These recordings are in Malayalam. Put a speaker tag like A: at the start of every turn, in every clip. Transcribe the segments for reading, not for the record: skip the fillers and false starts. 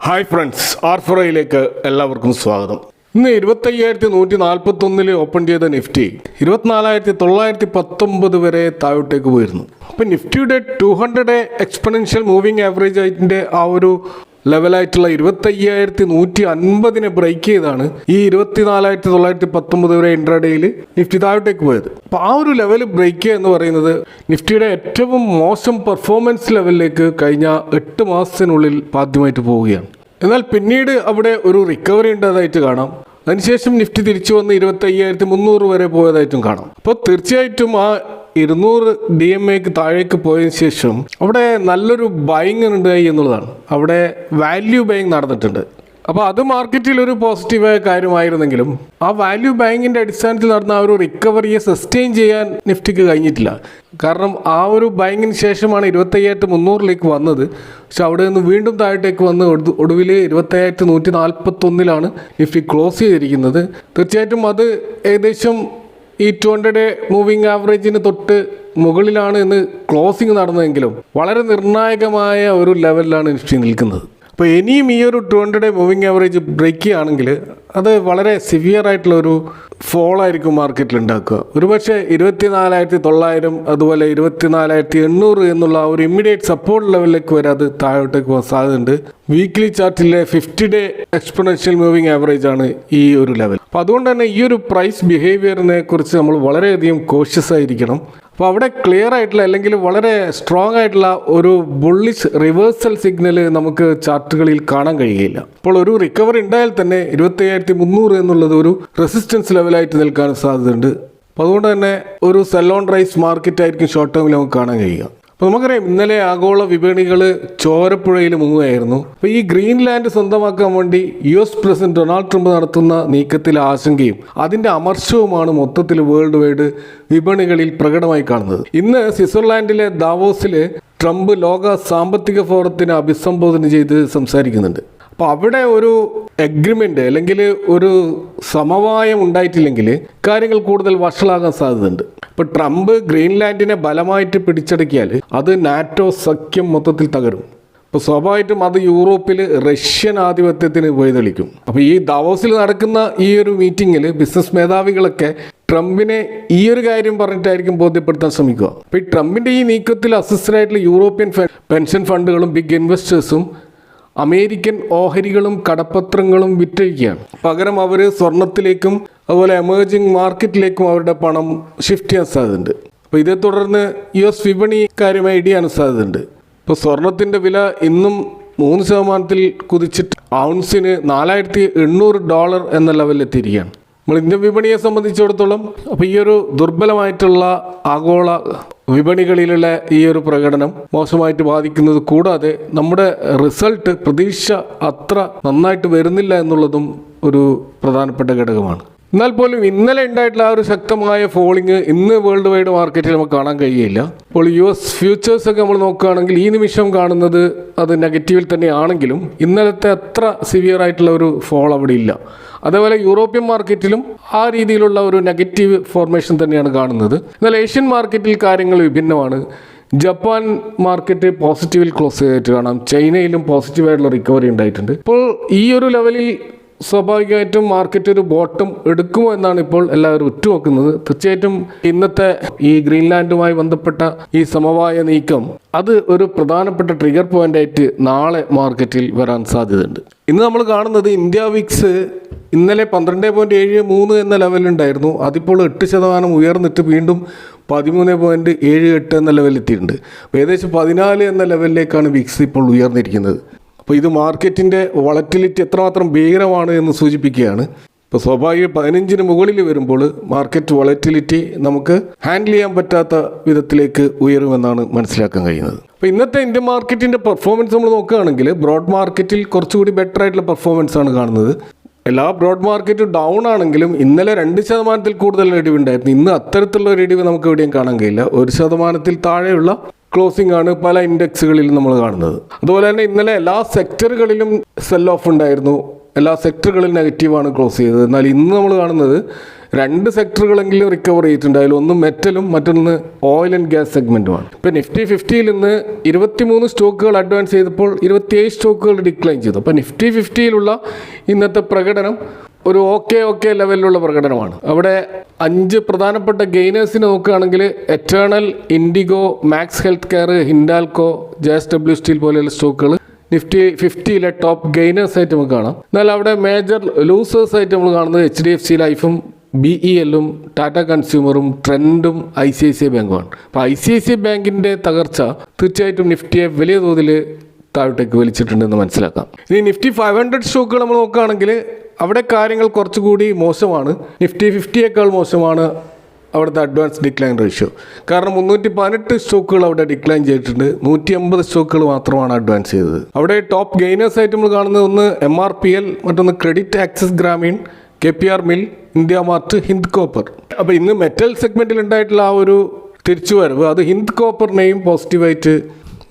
A: ഹായ് ഫ്രണ്ട്സ്, ആർഫറയിലേക്ക് എല്ലാവർക്കും സ്വാഗതം. ഇന്ന് 25,141 ഓപ്പൺ ചെയ്ത നിഫ്റ്റി 24,919 വരെ താഴോട്ടേക്ക് പോയിരുന്നു. അപ്പം നിഫ്റ്റിയുടെ 200 എക്സ്പെണൻഷ്യൽ മൂവിങ് ആവറേജ് ആയിട്ടിൻ്റെ ആ ഒരു ലെവലായിട്ടുള്ള 25,150 ബ്രേക്ക് ചെയ്താണ് ഈ 24,919 വരെ ഇൻട്രാഡേയിൽ നിഫ്റ്റി താഴോട്ടേക്ക് പോയത്. അപ്പോൾ ആ ഒരു ലെവൽ ബ്രേക്ക് ചെയ്യുക എന്ന് പറയുന്നത് നിഫ്റ്റിയുടെ ഏറ്റവും മോശം പെർഫോമൻസ് ലെവലിലേക്ക് കഴിഞ്ഞ 8 മാസത്തിനുള്ളിൽ ആദ്യമായിട്ട് പോവുകയാണ്. എന്നാൽ പിന്നീട് അവിടെ ഒരു റിക്കവറി ഉണ്ടതായിട്ട് കാണാം. അതിനുശേഷം നിഫ്റ്റി തിരിച്ചു വന്ന് 25,300 വരെ പോയതായിട്ടും കാണാം. അപ്പോൾ തീർച്ചയായിട്ടും ആ 200 DMAക്ക് താഴേക്ക് പോയതിനു ശേഷം അവിടെ നല്ലൊരു ബൈങ് ഉണ്ടായി എന്നുള്ളതാണ്. അവിടെ വാല്യൂ ബൈങ് നടന്നിട്ടുണ്ട്. അപ്പോൾ അത് മാർക്കറ്റിൽ ഒരു പോസിറ്റീവായ കാര്യമായിരുന്നെങ്കിലും ആ വാല്യൂ ബാങ്കിൻ്റെ അടിസ്ഥാനത്തിൽ നടന്ന ആ ഒരു റിക്കവറിയെ സസ്റ്റെയിൻ ചെയ്യാൻ നിഫ്റ്റിക്ക് കഴിഞ്ഞിട്ടില്ല. കാരണം ആ ഒരു ബാങ്കിന് ശേഷമാണ് 25,300 വന്നത്. പക്ഷെ അവിടെ നിന്ന് വീണ്ടും താഴോട്ടേക്ക് വന്ന് ഒടുവിൽ 25,141 നിഫ്റ്റി ക്ലോസ് ചെയ്തിരിക്കുന്നത്. തീർച്ചയായിട്ടും അത് ഏകദേശം ഈ 200 മൂവിങ് ആവറേജിന് തൊട്ട് മുകളിലാണ് ഇന്ന് ക്ലോസിങ് നടന്നതെങ്കിലും വളരെ നിർണായകമായ ഒരു ലെവലിലാണ് നിഫ്റ്റി നിൽക്കുന്നത്. അപ്പോൾ ഇനിയും ഈ ഒരു 200 മൂവിങ് ആവറേജ് ബ്രേക്ക് ചെയ്യുകയാണെങ്കിൽ അത് വളരെ സിവിയർ ആയിട്ടുള്ള ഒരു ഫോളായിരിക്കും മാർക്കറ്റിൽ ഉണ്ടാക്കുക. ഒരുപക്ഷെ 24,900 അതുപോലെ 24,800 എന്നുള്ള ഒരു ഇമ്മീഡിയറ്റ് സപ്പോർട്ട് ലെവലിലേക്ക് വരെ അത് താഴോട്ടേക്ക് പോകാൻ സാധ്യതയുണ്ട്. വീക്ക്ലി ചാർട്ടിലെ 50-day എക്സ്പൊണൻഷ്യൽ മൂവിങ് ആവറേജ് ആണ് ഈ ഒരു ലെവൽ. അപ്പോൾ അതുകൊണ്ട് തന്നെ ഈ ഒരു പ്രൈസ് ബിഹേവിയറിനെ കുറിച്ച് നമ്മൾ വളരെയധികം കോഷ്യസ് ആയിരിക്കണം. അപ്പോൾ അവിടെ ക്ലിയർ ആയിട്ടുള്ള അല്ലെങ്കിൽ വളരെ സ്ട്രോങ് ആയിട്ടുള്ള ഒരു ബുള്ളിഷ് റിവേഴ്സൽ സിഗ്നൽ നമുക്ക് ചാർട്ടുകളിൽ കാണാൻ കഴിയുകയില്ല. അപ്പോൾ ഒരു റിക്കവറി ഉണ്ടായാൽ തന്നെ 25,300 എന്നുള്ളത് ഒരു റെസിസ്റ്റൻസ് ലെവലായിട്ട് നിൽക്കാൻ സാധ്യതയുണ്ട്. അപ്പോൾ അതുകൊണ്ട് തന്നെ ഒരു സെൽ ഓൺ റൈസ് മാർക്കറ്റ് ആയിരിക്കും ഷോർട്ട് ടേമിൽ നമുക്ക് കാണാൻ കഴിയുക. അപ്പോൾ നമുക്കറിയാം ഇന്നലെ ആഗോള വിപണികൾ ചോരപ്പുഴയിൽ മുങ്ങുകയായിരുന്നു. അപ്പോൾ ഈ ഗ്രീൻലാൻഡ് സ്വന്തമാക്കാൻ വേണ്ടി US പ്രസിഡന്റ് ഡൊണാൾഡ് ട്രംപ് നടത്തുന്ന നീക്കത്തിൽ ആശങ്കയും അതിൻ്റെ അമർഷവുമാണ് മൊത്തത്തിൽ വേൾഡ് വൈഡ് വിപണികളിൽ പ്രകടമായി കാണുന്നത്. ഇന്ന് സ്വിറ്റ്സർലാൻഡിലെ ദാവോസിൽ ട്രംപ് ലോക സാമ്പത്തിക ഫോറത്തിനെ അഭിസംബോധന ചെയ്ത് സംസാരിക്കുന്നുണ്ട്. അപ്പോൾ അവിടെ ഒരു എഗ്രിമെൻ്റ് അല്ലെങ്കിൽ ഒരു സമവായം ഉണ്ടായിട്ടില്ലെങ്കിൽ കാര്യങ്ങൾ കൂടുതൽ വഷളാകാൻ സാധ്യതയുണ്ട്. ഇപ്പോൾ ട്രംപ് ഗ്രീൻലാൻഡിനെ ബലമായിട്ട് പിടിച്ചടക്കിയാൽ അത് നാറ്റോ സഖ്യം മൊത്തത്തിൽ തകരും. അപ്പോൾ സ്വാഭാവികമായിട്ടും അത് യൂറോപ്പിൽ റഷ്യൻ ആധിപത്യത്തിന് വഴിതെളിക്കും. അപ്പോൾ ഈ ദാവോസിൽ നടക്കുന്ന ഈ ഒരു മീറ്റിങ്ങിൽ ബിസിനസ് മേധാവികളൊക്കെ ട്രംപിനെ ഈ ഒരു കാര്യം പറഞ്ഞിട്ടായിരിക്കും ബോധ്യപ്പെടുത്താൻ ശ്രമിക്കുക. അപ്പോൾ ഈ ട്രംപിൻ്റെ ഈ നീക്കത്തിൽ അസിസ്റ്റൻ്റായിട്ടുള്ള യൂറോപ്യൻ പെൻഷൻ ഫണ്ടുകളും ബിഗ് ഇൻവെസ്റ്റേഴ്സും അമേരിക്കൻ ഓഹരികളും കടപ്പത്രങ്ങളും വിറ്റഴിക്കുകയാണ്. പകരം അവർ സ്വർണത്തിലേക്കും അതുപോലെ എമേർജിംഗ് മാർക്കറ്റിലേക്കും അവരുടെ പണം ഷിഫ്റ്റ് ചെയ്യാൻ സാധ്യതയുണ്ട്. അപ്പോൾ ഇതേ തുടർന്ന് US വിപണി കാര്യമായി ഇടിയാൻ സാധ്യതയുണ്ട്. ഇപ്പോൾ സ്വർണത്തിൻ്റെ വില ഇന്നും 3% കുതിച്ചിട്ട് ഔൺസിന് $4,800 എന്ന ലെവലിലെത്തിയിരിക്കുകയാണ്. നമ്മൾ ഇന്ത്യൻ വിപണിയെ സംബന്ധിച്ചിടത്തോളം അപ്പോൾ ഈ ഒരു ദുർബലമായിട്ടുള്ള ആഗോള വിപണികളിലുള്ള ഈ ഒരു പ്രകടനം മോശമായിട്ട് ബാധിക്കുന്നത് കൂടാതെ നമ്മുടെ റിസൾട്ട് പ്രതീക്ഷ അത്ര നന്നായിട്ട് വരുന്നില്ല എന്നുള്ളതും ഒരു പ്രധാനപ്പെട്ട ഘടകമാണ്. എന്നാൽ പോലും ഇന്നലെ ഉണ്ടായിട്ടുള്ള ആ ഒരു ശക്തമായ ഫോളിങ് ഇന്ന് വേൾഡ് വൈഡ് മാർക്കറ്റിൽ നമുക്ക് കാണാൻ കഴിയില്ല. ഇപ്പോൾ US ഫ്യൂച്ചേഴ്സ് ഒക്കെ നമ്മൾ നോക്കുകയാണെങ്കിൽ ഈ നിമിഷം കാണുന്നത് അത് നെഗറ്റീവിൽ തന്നെയാണെങ്കിലും ഇന്നലത്തെ അത്ര സിവിയർ ആയിട്ടുള്ള ഒരു ഫോൾ അവിടെ ഇല്ല. അതേപോലെ യൂറോപ്യൻ മാർക്കറ്റിലും ആ രീതിയിലുള്ള ഒരു നെഗറ്റീവ് ഫോർമേഷൻ തന്നെയാണ് കാണുന്നത്. എന്നാൽ ഏഷ്യൻ മാർക്കറ്റിൽ കാര്യങ്ങൾ വിഭിന്നമാണ്. ജപ്പാൻ മാർക്കറ്റ് പോസിറ്റീവിൽ ക്ലോസ് ചെയ്തിട്ട് കാണാം. ചൈനയിലും പോസിറ്റീവായിട്ടുള്ള റിക്കവറി ഉണ്ടായിട്ടുണ്ട്. ഇപ്പോൾ ഈ ഒരു ലെവലിൽ സ്വാഭാവികമായിട്ടും മാർക്കറ്റ് ഒരു ബോട്ടം എടുക്കുമോ എന്നാണ് ഇപ്പോൾ എല്ലാവരും ഉറ്റുനോക്കുന്നത്. തീർച്ചയായിട്ടും ഇന്നത്തെ ഈ ഗ്രീൻലാൻഡുമായി ബന്ധപ്പെട്ട ഈ സമവായ നീക്കം അത് ഒരു പ്രധാനപ്പെട്ട ട്രിഗർ പോയിന്റ് ആയിട്ട് നാളെ മാർക്കറ്റിൽ വരാൻ സാധ്യതയുണ്ട്. ഇന്ന് നമ്മൾ കാണുന്നത് ഇന്ത്യ വിക്സ് ഇന്നലെ 12.73 എന്ന ലെവലുണ്ടായിരുന്നു. അതിപ്പോൾ 8% ഉയർന്നിട്ട് വീണ്ടും 13.78 എന്ന ലെവലിലെത്തിയിട്ടുണ്ട്. അപ്പോൾ ഏകദേശം 14 എന്ന ലെവലിലേക്കാണ് വിക്സ് ഇപ്പോൾ ഉയർന്നിരിക്കുന്നത്. അപ്പോൾ ഇത് മാർക്കറ്റിൻ്റെ വോളറ്റിലിറ്റി എത്രമാത്രം ഭീകരമാണ് എന്ന് സൂചിപ്പിക്കുകയാണ്. ഇപ്പോൾ സ്വാഭാവിക 15-ന് മുകളിൽ വരുമ്പോൾ മാർക്കറ്റ് വോളറ്റിലിറ്റി നമുക്ക് ഹാൻഡിൽ ചെയ്യാൻ പറ്റാത്ത വിധത്തിലേക്ക് ഉയരുമെന്നാണ് മനസ്സിലാക്കാൻ കഴിയുന്നത്. അപ്പോൾ ഇന്നത്തെ ഇന്ത്യൻ മാർക്കറ്റിൻ്റെ പെർഫോമൻസ് നമ്മൾ നോക്കുകയാണെങ്കിൽ ബ്രോഡ് മാർക്കറ്റിൽ കുറച്ചുകൂടി ബെറ്റർ ആയിട്ടുള്ള പെർഫോമൻസ് ആണ് കാണുന്നത്. എല്ലാ ബ്രോഡ് മാർക്കറ്റും ഡൗൺ ആണെങ്കിലും ഇന്നലെ 2% കൂടുതൽ ഇടിവുണ്ടായിരുന്നു. ഇന്ന് അത്തരത്തിലുള്ള ഒരു ഇടിവ് നമുക്ക് എവിടെയും കാണാൻ കഴിയില്ല. 1% താഴെയുള്ള ക്ലോസിംഗ് ആണ് പല ഇൻഡെക്സുകളിലും നമ്മൾ കാണുന്നത്. അതുപോലെ തന്നെ ഇന്നലെ എല്ലാ സെക്ടറുകളിലും സെൽ ഓഫ് ഉണ്ടായിരുന്നു. എല്ലാ സെക്ടറുകളിലും നെഗറ്റീവാണ് ക്ലോസ് ചെയ്തത്. എന്നാൽ ഇന്ന് നമ്മൾ കാണുന്നത് 2 സെക്ടറുകളെങ്കിലും റിക്കവർ ചെയ്തിട്ടുണ്ട്. അതിലൊന്ന് മെറ്റലും മറ്റൊന്ന് ഓയിൽ ആൻഡ് ഗ്യാസ് സെഗ്മെൻറ്റുമാണ്. ഇപ്പോൾ നിഫ്റ്റി 50-ൽ നിന്ന് 23 സ്റ്റോക്കുകൾ അഡ്വാൻസ് ചെയ്തപ്പോൾ 27 സ്റ്റോക്കുകൾ ഡിക്ലൈൻ ചെയ്തു. അപ്പോൾ നിഫ്റ്റി 50-ലുള്ള ഇന്നത്തെ പ്രകടനം ഒരു ഓക്കെ ലെവലിലുള്ള പ്രകടനമാണ്. അവിടെ 5 പ്രധാനപ്പെട്ട ഗെയിനേഴ്സിനെ നോക്കുകയാണെങ്കിൽ എറ്റേണൽ, ഇൻഡിഗോ, മാക്സ് ഹെൽത്ത് കെയർ, ഹിൻഡാൽകോ, JSW സ്റ്റീൽ പോലെയുള്ള സ്റ്റോക്കുകൾ നിഫ്റ്റി 50-ലെ ടോപ്പ് ഗെയിനേഴ്സ് ആയിട്ട് നമുക്ക് കാണാം. എന്നാൽ അവിടെ മേജർ ലൂസേഴ്സ് ആയിട്ട് നമ്മൾ കാണുന്നത് HDFC ലൈഫും BELും ടാറ്റ കൺസ്യൂമറും ട്രെൻഡും ICICI ബാങ്കുമാണ്. അപ്പോൾ ICICI ബാങ്കിൻ്റെ തകർച്ച തീർച്ചയായിട്ടും നിഫ്റ്റിയെ വലിയ തോതിൽ താഴോട്ടേക്ക് വലിച്ചിട്ടുണ്ടെന്ന് മനസ്സിലാക്കാം. ഇനി നിഫ്റ്റി 500 സ്റ്റോക്കുകൾ നമ്മൾ നോക്കുകയാണെങ്കിൽ അവിടെ കാര്യങ്ങൾ കുറച്ചുകൂടി മോശമാണ്. നിഫ്റ്റി 50യേക്കാൾ മോശമാണ് അവിടുത്തെ അഡ്വാൻസ് ഡിക്ലൈൻ റേഷ്യോ. കാരണം 318 സ്റ്റോക്കുകൾ അവിടെ ഡിക്ലൈൻ ചെയ്തിട്ടുണ്ട്. 150 സ്റ്റോക്കുകൾ മാത്രമാണ് അഡ്വാൻസ് ചെയ്തത്. അവിടെ ടോപ്പ് ഗെയിനേഴ്സ് ആയിട്ട് നമ്മൾ കാണുന്നത് ഒന്ന് MRPL, മറ്റൊന്ന് ക്രെഡിറ്റ് ആക്സിസ് ഗ്രാമീൺ, KPR മിൽ, ഇന്ത്യ മാർട്ട്, ഹിന്ദ് കോപ്പർ. അപ്പോൾ ഇന്ന് മെറ്റൽ സെഗ്മെൻറ്റിൽ ഉണ്ടായിട്ടുള്ള ആ ഒരു തിരിച്ചുവരവ് അത് ഹിന്ദ് കോപ്പറിനെയും പോസിറ്റീവായിട്ട്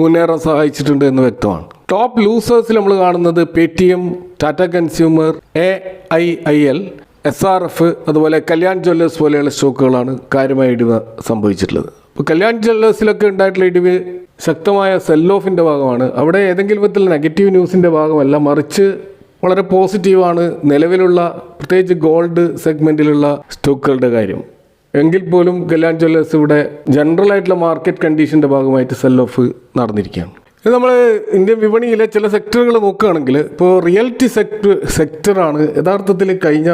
A: മുന്നേറാൻ സഹായിച്ചിട്ടുണ്ട് എന്ന് വ്യക്തമാണ്. ടോപ്പ് ലൂസേഴ്സിൽ നമ്മൾ കാണുന്നത് Paytm, Tata consumer, AIIL, SRF, അതുപോലെ കല്യാൺ ജ്വല്ലേഴ്സ് പോലെയുള്ള സ്റ്റോക്കുകളാണ് കാര്യമായ ഇടിവ് സംഭവിച്ചിട്ടുള്ളത്. ഇപ്പോൾ കല്യാൺ ജ്വല്ലേഴ്സിലൊക്കെ ഉണ്ടായിട്ടുള്ള ഇടിവ് ശക്തമായ സെൽ ഓഫിൻ്റെ ഭാഗമാണ്. അവിടെ ഏതെങ്കിലും വിധത്തിലുള്ള നെഗറ്റീവ് ന്യൂസിൻ്റെ ഭാഗമല്ല, മറിച്ച് വളരെ പോസിറ്റീവാണ് നിലവിലുള്ള പ്രത്യേകിച്ച് ഗോൾഡ് സെഗ്മെൻറ്റിലുള്ള സ്റ്റോക്കുകളുടെ കാര്യം. എങ്കിൽ പോലും കല്യാൺ ജ്വല്ലേഴ്സ് ഇവിടെ ജനറൽ ആയിട്ടുള്ള മാർക്കറ്റ് കണ്ടീഷൻ്റെ ഭാഗമായിട്ട് സെൽ ഓഫ് നടന്നിരിക്കുകയാണ്. ഇത് നമ്മൾ ഇന്ത്യൻ വിപണിയിലെ ചില സെക്ടറുകൾ നോക്കുകയാണെങ്കിൽ ഇപ്പോൾ റിയൽറ്റി സെക്ടറാണ് യഥാർത്ഥത്തിൽ കഴിഞ്ഞ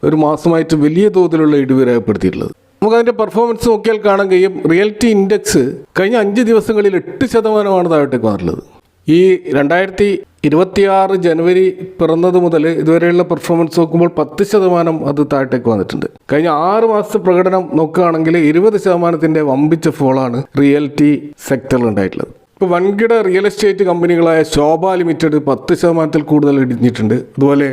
A: ഒരു മാസമായിട്ട് വലിയ തോതിലുള്ള ഇടിവ് രേഖപ്പെടുത്തിയിട്ടുള്ളത്. നമുക്കതിൻ്റെ പെർഫോമൻസ് നോക്കിയാൽ കാണാൻ കഴിയും. റിയൽറ്റി ഇൻഡെക്സ് കഴിഞ്ഞ 5 ദിവസങ്ങളിൽ 8% താഴോട്ടേക്ക് വന്നിട്ടുള്ളത്. ഈ 2026 ജനുവരി പിറന്നത് മുതൽ ഇതുവരെയുള്ള പെർഫോമൻസ് നോക്കുമ്പോൾ 10% അത് താഴേക്ക് വന്നിട്ടുണ്ട്. കഴിഞ്ഞ 6 മാസത്തെ പ്രകടനം നോക്കുകയാണെങ്കിൽ 20% വമ്പിച്ച ഫോളാണ് റിയൽറ്റി സെക്ടറിൽ ഉണ്ടായിട്ടുള്ളത്. ഇപ്പോൾ വൻകിട റിയൽ എസ്റ്റേറ്റ് കമ്പനികളായ ശോഭ ലിമിറ്റഡ് 10% കൂടുതൽ ഇടിഞ്ഞിട്ടുണ്ട്. അതുപോലെ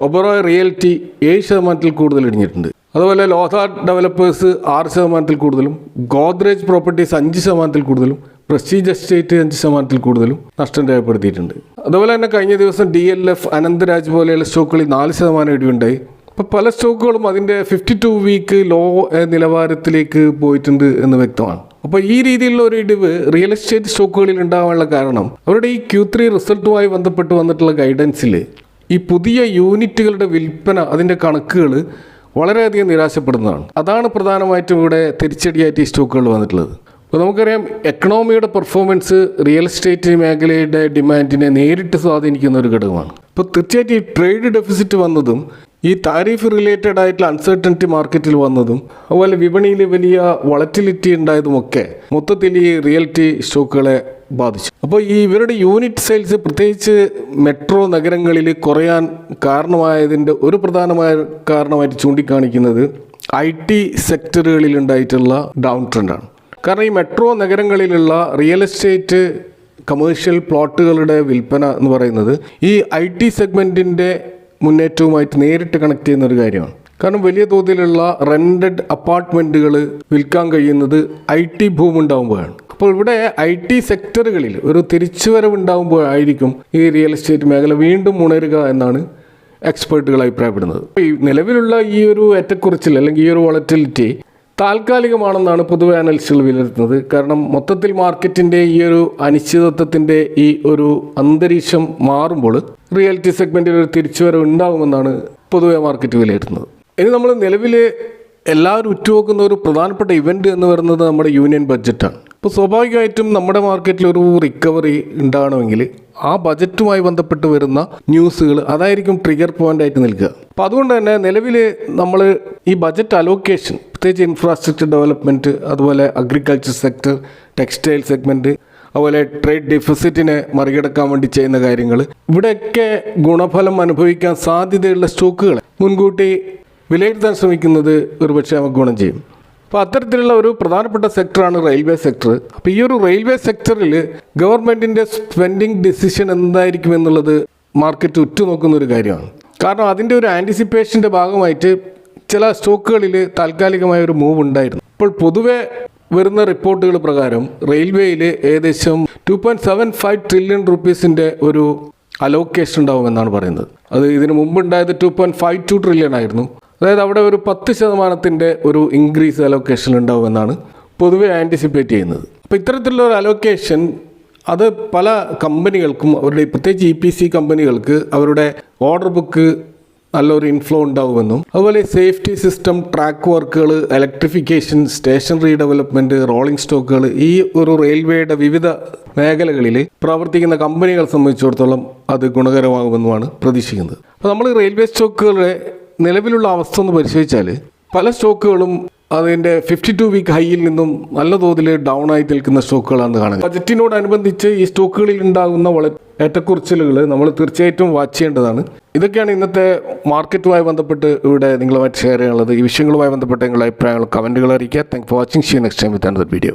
A: ഒബറോയ് റിയൽറ്റി 7% കൂടുതൽ ഇടിഞ്ഞിട്ടുണ്ട്. അതുപോലെ ലോഥാർട്ട് ഡെവലപ്പേഴ്സ് 6% കൂടുതലും, ഗോദ്രേജ് പ്രോപ്പർട്ടീസ് 5% കൂടുതലും, പ്രസ്റ്റീജ് എസ്റ്റേറ്റ് 5% കൂടുതലും നഷ്ടം രേഖപ്പെടുത്തിയിട്ടുണ്ട്. അതുപോലെ തന്നെ കഴിഞ്ഞ ദിവസം DLF, അനന്തരാജ് പോലെയുള്ള സ്റ്റോക്കുകളിൽ 4% ഇടിവുണ്ടായി. അപ്പോൾ പല സ്റ്റോക്കുകളും അതിൻ്റെ 52 വീക്ക് ലോ നിലവാരത്തിലേക്ക് പോയിട്ടുണ്ട് എന്ന് വ്യക്തമാണ്. അപ്പോൾ ഈ രീതിയിലുള്ള ഒരു ഇടിവ് റിയൽ എസ്റ്റേറ്റ് സ്റ്റോക്കുകളിൽ ഉണ്ടാകാനുള്ള കാരണം അവരുടെ ഈ Q3 റിസൾട്ടുമായി ബന്ധപ്പെട്ട് വന്നിട്ടുള്ള ഗൈഡൻസിൽ ഈ പുതിയ യൂണിറ്റുകളുടെ വിൽപ്പന അതിൻ്റെ കണക്കുകൾ വളരെയധികം നിരാശപ്പെടുന്നതാണ്. അതാണ് പ്രധാനമായിട്ടും ഇവിടെ തിരിച്ചടിയായിട്ട് ഈ സ്റ്റോക്കുകൾ വന്നിട്ടുള്ളത്. അപ്പോൾ നമുക്കറിയാം എക്കണോമിയുടെ പെർഫോമൻസ് റിയൽ എസ്റ്റേറ്റ് മേഖലയുടെ ഡിമാൻഡിനെ നേരിട്ട് സ്വാധീനിക്കുന്ന ഒരു ഘടകമാണ്. ഇപ്പോൾ തീർച്ചയായിട്ടും ഈ ട്രേഡ് ഡെഫിസിറ്റ് വന്നതും ഈ താരിഫ് റിലേറ്റഡ് ആയിട്ടുള്ള അൺസർട്ടനിറ്റി മാർക്കറ്റിൽ വന്നതും അതുപോലെ വിപണിയിൽ വലിയ വളറ്റിലിറ്റി ഉണ്ടായതുമൊക്കെ മൊത്തത്തിൽ ഈ റിയൽറ്റി സ്റ്റോക്കുകളെ ബാധിച്ചു. അപ്പോൾ ഈ ഇവരുടെ യൂണിറ്റ് സെയിൽസ് പ്രത്യേകിച്ച് മെട്രോ നഗരങ്ങളിൽ കുറയാൻ കാരണമായതിൻ്റെ ഒരു പ്രധാനമായ കാരണമായിട്ട് ചൂണ്ടിക്കാണിക്കുന്നത് IT സെക്ടറുകളിൽ ഉണ്ടായിട്ടുള്ള ഡൗൺ ട്രെൻഡാണ്. കാരണം ഈ മെട്രോ നഗരങ്ങളിലുള്ള റിയൽ എസ്റ്റേറ്റ് കമേഴ്ഷ്യൽ പ്ലോട്ടുകളുടെ വിൽപ്പന എന്ന് പറയുന്നത് ഈ IT സെഗ്മെൻറ്റിൻ്റെ മുന്നേറ്റവുമായിട്ട് നേരിട്ട് കണക്ട് ചെയ്യുന്ന ഒരു കാര്യമാണ്. കാരണം വലിയ തോതിലുള്ള റെൻറ്റഡ് അപ്പാർട്ട്മെൻറ്റുകൾ വിൽക്കാൻ കഴിയുന്നത് IT ഭൂമി ഉണ്ടാകുമ്പോഴാണ്. അപ്പോൾ ഇവിടെ IT സെക്ടറുകളിൽ ഒരു തിരിച്ചുവരവ് ഉണ്ടാകുമ്പോഴായിരിക്കും ഈ റിയൽ എസ്റ്റേറ്റ് മേഖല വീണ്ടും ഉണരുക എന്നാണ് എക്സ്പേർട്ടുകൾ അഭിപ്രായപ്പെടുന്നത്. ഈ നിലവിലുള്ള ഈ ഒരു ഏറ്റക്കുറച്ചിൽ അല്ലെങ്കിൽ ഈ ഒരു വോളറ്റിലിറ്റി താൽക്കാലികമാണെന്നാണ് പൊതുവെ അനലിസ്റ്റുകൾ വിലയിരുത്തുന്നത്. കാരണം മൊത്തത്തിൽ മാർക്കറ്റിൻ്റെ ഈ ഒരു അനിശ്ചിതത്വത്തിൻ്റെ ഈ ഒരു അന്തരീക്ഷം മാറുമ്പോൾ റിയൽറ്റി സെഗ്മെൻറ്റിൽ ഒരു തിരിച്ചുവരവ് ഉണ്ടാകുമെന്നാണ് പൊതുവെ മാർക്കറ്റ് വിലയിരുത്തുന്നത്. ഇനി നമ്മൾ നിലവിൽ എല്ലാവരും ഉറ്റുനോക്കുന്ന ഒരു പ്രധാനപ്പെട്ട ഇവൻ്റ് എന്ന് പറയുന്നത് നമ്മുടെ യൂണിയൻ ബഡ്ജറ്റാണ്. ഇപ്പോൾ സ്വാഭാവികമായിട്ടും നമ്മുടെ മാർക്കറ്റിൽ ഒരു റിക്കവറി ഉണ്ടാകണമെങ്കിൽ ആ ബജറ്റുമായി ബന്ധപ്പെട്ട് വരുന്ന ന്യൂസുകൾ അതായിരിക്കും ട്രിഗർ പോയിൻ്റ് ആയിട്ട് നിൽക്കുക. അപ്പോൾ അതുകൊണ്ട് തന്നെ നിലവിൽ നമ്മൾ ഈ ബജറ്റ് അലോക്കേഷൻ പ്രത്യേകിച്ച് ഇൻഫ്രാസ്ട്രക്ചർ ഡെവലപ്മെൻറ്റ്, അതുപോലെ അഗ്രികൾച്ചർ സെക്ടർ, ടെക്സ്റ്റൈൽ സെഗ്മെൻറ്റ്, അതുപോലെ ട്രേഡ് ഡെഫിസിറ്റിനെ മറികടക്കാൻ വേണ്ടി ചെയ്യുന്ന കാര്യങ്ങൾ, ഇവിടെയൊക്കെ ഗുണഫലം അനുഭവിക്കാൻ സാധ്യതയുള്ള സ്റ്റോക്കുകൾ മുൻകൂട്ടി വിലയിരുത്താൻ ശ്രമിക്കുന്നത് ഒരുപക്ഷെ നമുക്ക് ഗുണം ചെയ്യും. അപ്പോൾ അത്തരത്തിലുള്ള ഒരു പ്രധാനപ്പെട്ട സെക്ടറാണ് റെയിൽവേ സെക്ടർ. അപ്പോൾ ഈ ഒരു റെയിൽവേ സെക്ടറിൽ ഗവൺമെൻറ്റിൻ്റെ സ്പെൻഡിങ് ഡിസിഷൻ എന്തായിരിക്കും എന്നുള്ളത് മാർക്കറ്റ് ഉറ്റുനോക്കുന്ന ഒരു കാര്യമാണ്. കാരണം അതിൻ്റെ ഒരു ആൻറ്റിസിപ്പേഷൻ്റെ ഭാഗമായിട്ട് ചില സ്റ്റോക്കുകളിൽ താൽക്കാലികമായ ഒരു മൂവ് ഉണ്ടായിരുന്നു. ഇപ്പോൾ പൊതുവെ വരുന്ന റിപ്പോർട്ടുകൾ പ്രകാരം റെയിൽവേയിൽ ഏകദേശം 2.75 ട്രില്യൺ റുപ്പീസിൻ്റെ ഒരു അലോക്കേഷൻ ഉണ്ടാവുമെന്നാണ് പറയുന്നത്. അത് ഇതിനു മുമ്പുണ്ടായത് 2.52 ട്രില്യൺ ആയിരുന്നു. അതായത് അവിടെ ഒരു 10% ഒരു ഇൻക്രീസ് അലോക്കേഷൻ ഉണ്ടാവുമെന്നാണ് പൊതുവെ ആൻറ്റിസിപ്പേറ്റ് ചെയ്യുന്നത്. അപ്പോൾ ഇത്തരത്തിലുള്ള ഒരു അലോക്കേഷൻ അത് പല കമ്പനികൾക്കും അവരുടെ പ്രത്യേകിച്ച് EPC കമ്പനികൾക്ക് അവരുടെ ഓർഡർ ബുക്ക് നല്ലൊരു ഇൻഫ്ലോ ഉണ്ടാവുമെന്നും അതുപോലെ സേഫ്റ്റി സിസ്റ്റം, ട്രാക്ക് വർക്കുകൾ, ഇലക്ട്രിഫിക്കേഷൻ, സ്റ്റേഷൻ റീഡെവലപ്മെൻറ്റ്, റോളിംഗ് സ്റ്റോക്കുകൾ, ഈ ഒരു റെയിൽവേയുടെ വിവിധ മേഖലകളിൽ പ്രവർത്തിക്കുന്ന കമ്പനികളെ സംബന്ധിച്ചിടത്തോളം അത് ഗുണകരമാകുമെന്നുമാണ് പ്രതീക്ഷിക്കുന്നത്. അപ്പോൾ നമ്മൾ റെയിൽവേ സ്റ്റോക്കുകളുടെ നിലവിലുള്ള അവസ്ഥ ഒന്ന് പരിശോധിച്ചാൽ പല സ്റ്റോക്കുകളും അതിൻ്റെ 52 വീക്ക് ഹൈയിൽ നിന്നും നല്ല തോതിൽ ഡൗൺ ആയി നിൽക്കുന്ന സ്റ്റോക്കുകളാണ് കാണുന്നത്. ബജറ്റിനോടനുബന്ധിച്ച് ഈ സ്റ്റോക്കുകളിൽ ഉണ്ടാകുന്ന വളരെ ഏറ്റക്കുറച്ചിലുകൾ നമ്മൾ തീർച്ചയായിട്ടും വാച്ച് ചെയ്യേണ്ടതാണ്. ഇതൊക്കെയാണ് ഇന്നത്തെ മാർക്കറ്റുമായി ബന്ധപ്പെട്ട് ഇവിടെ നിങ്ങളുമായിട്ട് ഷെയർ ചെയ്യാനുള്ളത്. ഈ വിഷയങ്ങളുമായി ബന്ധപ്പെട്ട നിങ്ങളുടെ അഭിപ്രായങ്ങൾ കമൻറ്റുകൾ അറിയിക്കുക. Thank for watching. See you next time with another video.